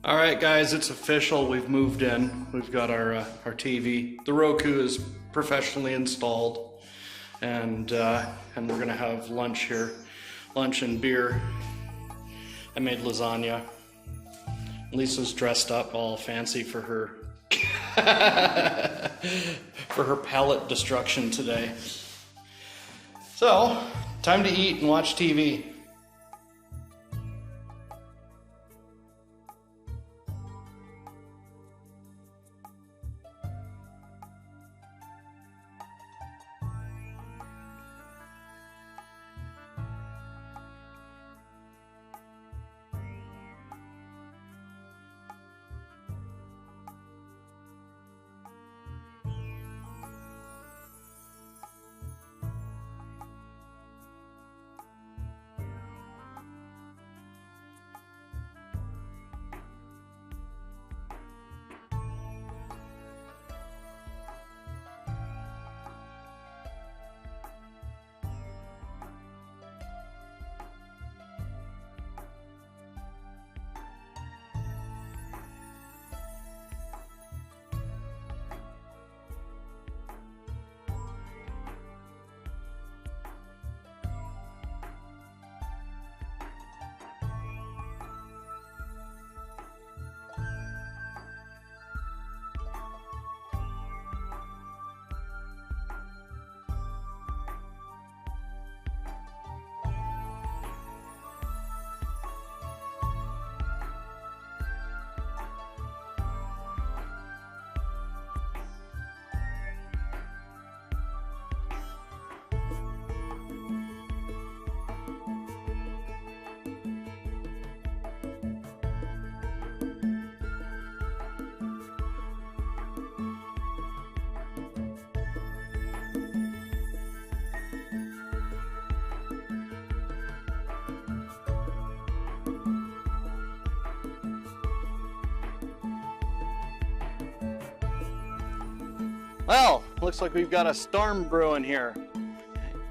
All right, guys, it's official. We've moved in. We've got our TV. The Roku is professionally installed, and we're gonna have lunch here, lunch and beer. I made lasagna. Lisa's dressed up all fancy for her for her palate destruction today. So, time to eat and watch TV. Well, looks like we've got a storm brewing here.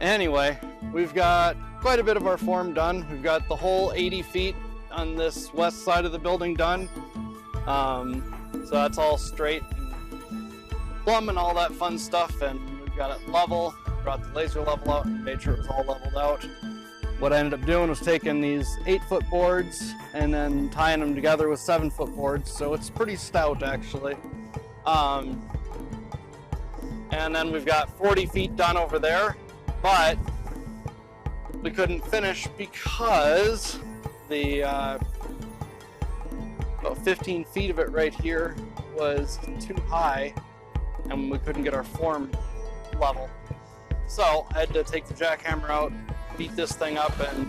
Anyway, we've got quite a bit of our form done. We've got the whole 80 feet on this west side of the building done. So that's all straight and plumb and all that fun stuff. And we've got it level, brought the laser level out and made sure it was all leveled out. What I ended up doing was taking these 8-foot boards and then tying them together with 7-foot boards. So it's pretty stout actually. And then we've got 40 feet done over there, but we couldn't finish because the about 15 feet of it right here was too high and we couldn't get our form level. So I had to take the jackhammer out, beat this thing up, and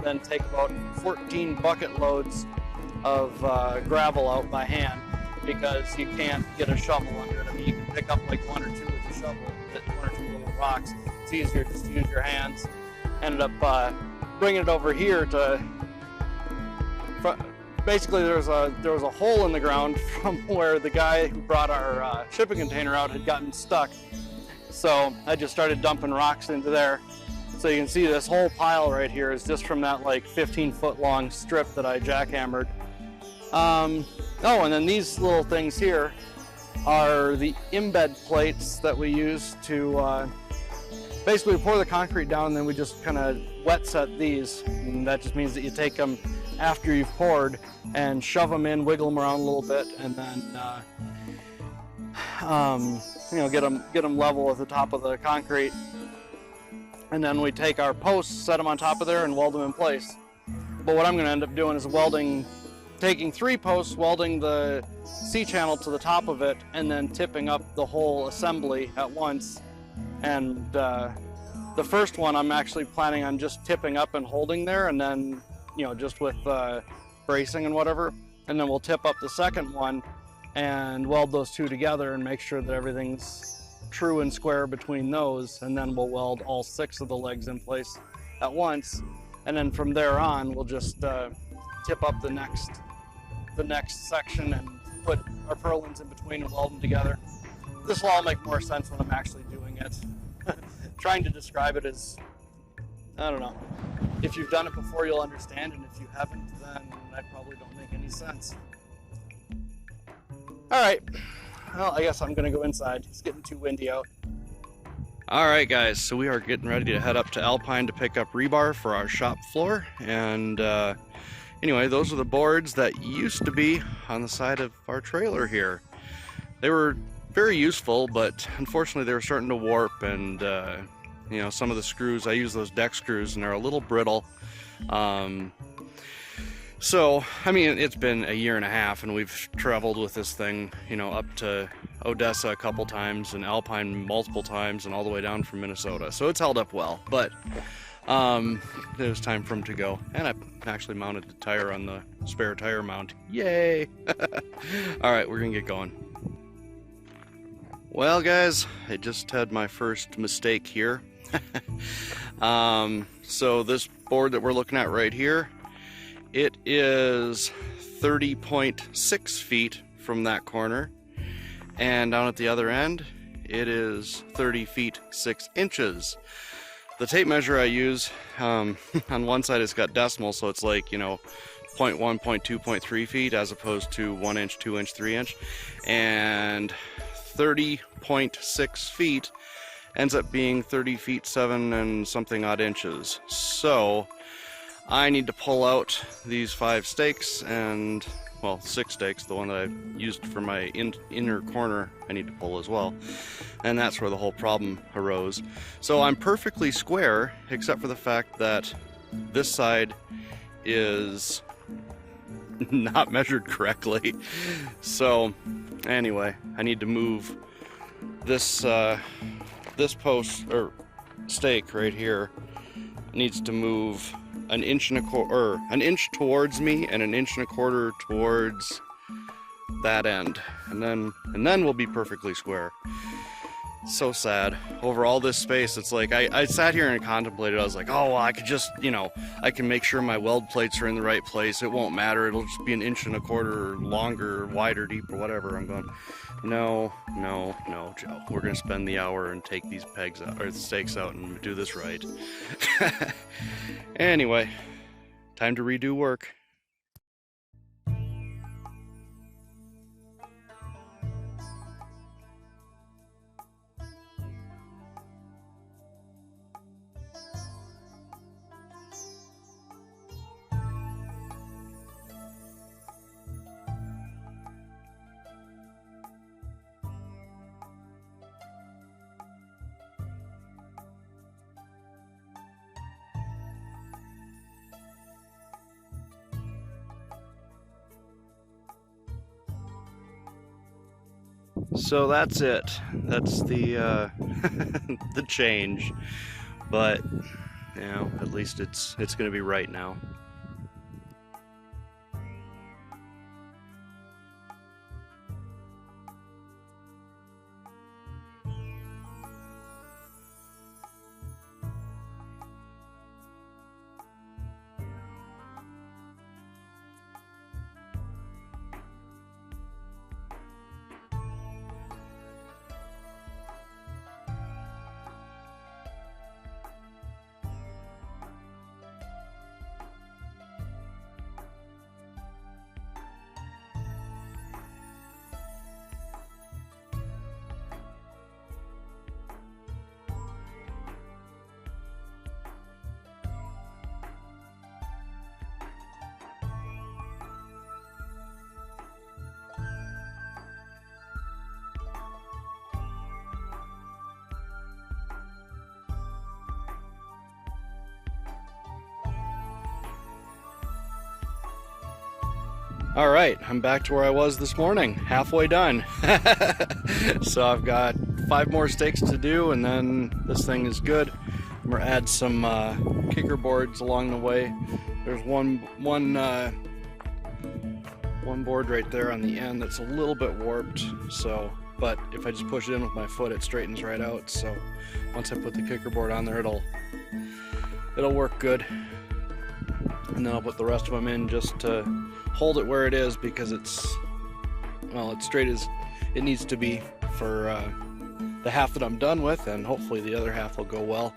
then take about 14 bucket loads of gravel out by hand, because you can't get a shovel under it. I mean, you can pick up like one or two with a shovel, one or two little rocks. It's easier just to use your hands. Ended up bringing it over here to. Basically, there was a hole in the ground from where the guy who brought our shipping container out had gotten stuck. So I just started dumping rocks into there. So you can see this whole pile right here is just from that like 15-foot long strip that I jackhammered. Oh, and then these little things here are the embed plates that we use to basically pour the concrete down, and then we just kind of wet set these. And that just means that you take them after you've poured and shove them in, wiggle them around a little bit, and then get them level with the top of the concrete. And then we take our posts, set them on top of there, and weld them in place. But what I'm going to end up doing is taking 3 posts, welding the C-channel to the top of it, and then tipping up the whole assembly at once. And the first one I'm actually planning on just tipping up and holding there, and then, just with bracing and whatever. And then we'll tip up the second one and weld those two together and make sure that everything's true and square between those. And then we'll weld all 6 of the legs in place at once. And then from there on, we'll just tip up the next section and put our purlins in between and weld them together. This will all make more sense when I'm actually doing it. Trying to describe it as, I don't know. If you've done it before, you'll understand, and if you haven't, then I probably don't make any sense. All right, well, I guess I'm gonna go inside. It's getting too windy out. All right, guys, so we are getting ready to head up to Alpine to pick up rebar for our shop floor. And anyway, those are the boards that used to be on the side of our trailer here. They were very useful, but unfortunately they were starting to warp, and you know, some of the screws, I use those deck screws, and they're a little brittle. So, I mean, it's been a year and a half, and we've traveled with this thing, you know, up to Odessa a couple times, and Alpine multiple times, and all the way down from Minnesota. So it's held up well, but it was time for him to go. And I actually mounted the tire on the spare tire mount. Yay! All right, we're gonna get going. Well, guys, I just had my first mistake here. So this board that we're looking at right here, it is 30.6 feet from that corner, and down at the other end it is 30 feet 6 inches. The tape measure I use, on one side it's got decimal, so it's like, you know, 0.1, 0.2, 0.3 feet as opposed to 1 inch, 2 inch, 3 inch, and 30.6 feet ends up being 30 feet 7 and something odd inches. So I need to pull out these 5 stakes, and, well, 6 stakes, the one that I used for my inner corner I need to pull as well. And that's where the whole problem arose. So I'm perfectly square, except for the fact that this side is not measured correctly. So anyway, I need to move this this post, or stake right here, needs to move an inch towards me and an inch and a quarter towards that end, and then we'll be perfectly square. So sad. Over all this space, it's like I sat here and contemplated. I was like, oh, well, I could just, you know, I can make sure my weld plates are in the right place. It won't matter. It'll just be an inch and a quarter longer, wider, deep, or whatever. I'm going, no, Joe. We're gonna spend the hour and take these pegs out, or the stakes out, and do this right. Anyway, time to redo work. So that's it. That's the the change. But you know, at least it's going to be right now. All right, I'm back to where I was this morning, halfway done. So I've got 5 more stakes to do, and then this thing is good. I'm gonna add some kicker boards along the way. There's one board right there on the end that's a little bit warped, so, but if I just push it in with my foot, it straightens right out. So once I put the kicker board on there, it'll work good. And then I'll put the rest of them in just to hold it where it is, because it's, well, it's straight as it needs to be for the half that I'm done with, and hopefully the other half will go well.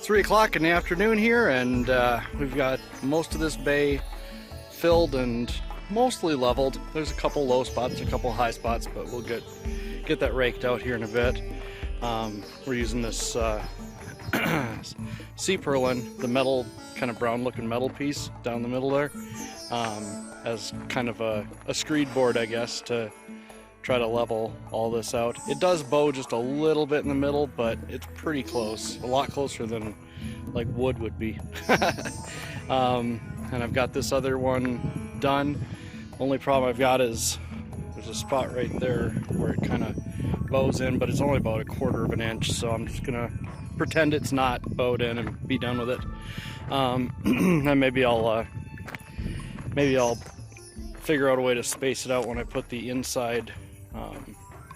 3 o'clock in the afternoon here, and we've got most of this bay filled and mostly leveled. There's a couple low spots, a couple high spots, but we'll get that raked out here in a bit. We're using this sea purlin, the metal, kind of brown looking metal piece down the middle there, as kind of a screed board, I guess, to try to level all this out. It does bow just a little bit in the middle, but it's pretty close, a lot closer than like wood would be. And I've got this other one done. Only problem I've got is there's a spot right there where it kind of bows in, but it's only about 1/4 of an inch, so I'm just gonna pretend it's not bowed in and be done with it. And maybe I'll figure out a way to space it out when I put the inside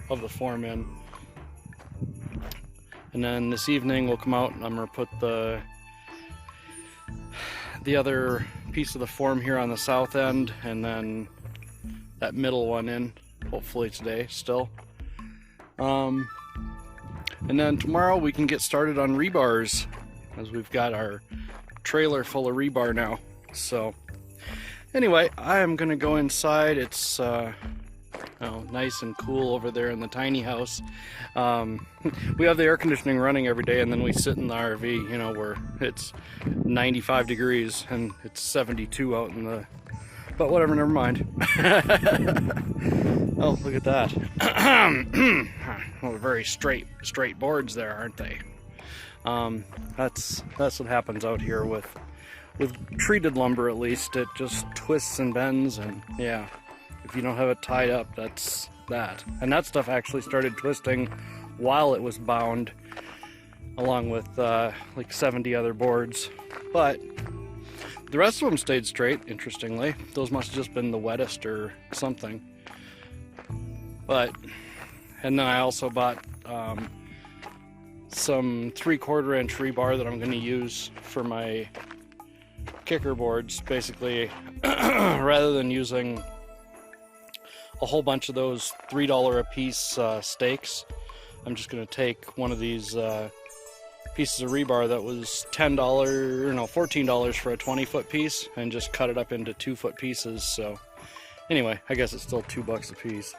of the form in. And then this evening we'll come out and I'm gonna put the other piece of the form here on the south end, and then that middle one in, hopefully today still. And then tomorrow we can get started on rebars, as we've got our trailer full of rebar now. So anyway, I am gonna go inside. It's nice and cool over there in the tiny house. We have the air conditioning running every day, and then we sit in the RV, you know, where it's 95 degrees and it's 72 out in the, but whatever, never mind. Oh, look at that. Well, very straight boards there, aren't they? That's what happens out here with treated lumber. At least it just twists and bends, and yeah, if you don't have it tied up, that's that. And that stuff actually started twisting while it was bound, along with like 70 other boards. But the rest of them stayed straight, interestingly. Those must have just been the wettest or something. And then I also bought some 3/4 inch rebar that I'm going to use for my kicker boards. Basically, rather than using a whole bunch of those $3 a piece stakes, I'm just going to take one of these pieces of rebar that was $14 for a 20-foot piece, and just cut it up into 2-foot pieces. So anyway, I guess it's still $2 a piece.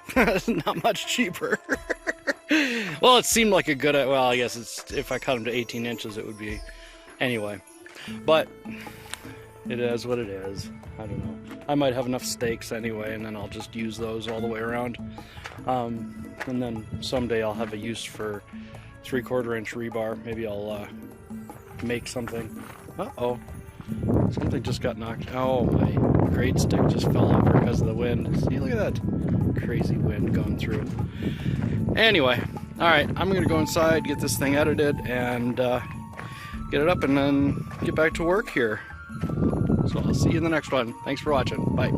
Not much cheaper. Well, it seemed like a good, well, I guess it's, if I cut them to 18 inches, it would be, anyway. But it is what it is. I don't know. I might have enough stakes anyway, and then I'll just use those all the way around. And then someday I'll have a use for 3/4 inch rebar. Maybe I'll make something. Uh-oh. Something just got knocked. Oh, my grade stick just fell over because of the wind. See, look at that crazy wind going through. Anyway, alright, I'm going to go inside, get this thing edited, and get it up, and then get back to work here. So I'll see you in the next one. Thanks for watching. Bye.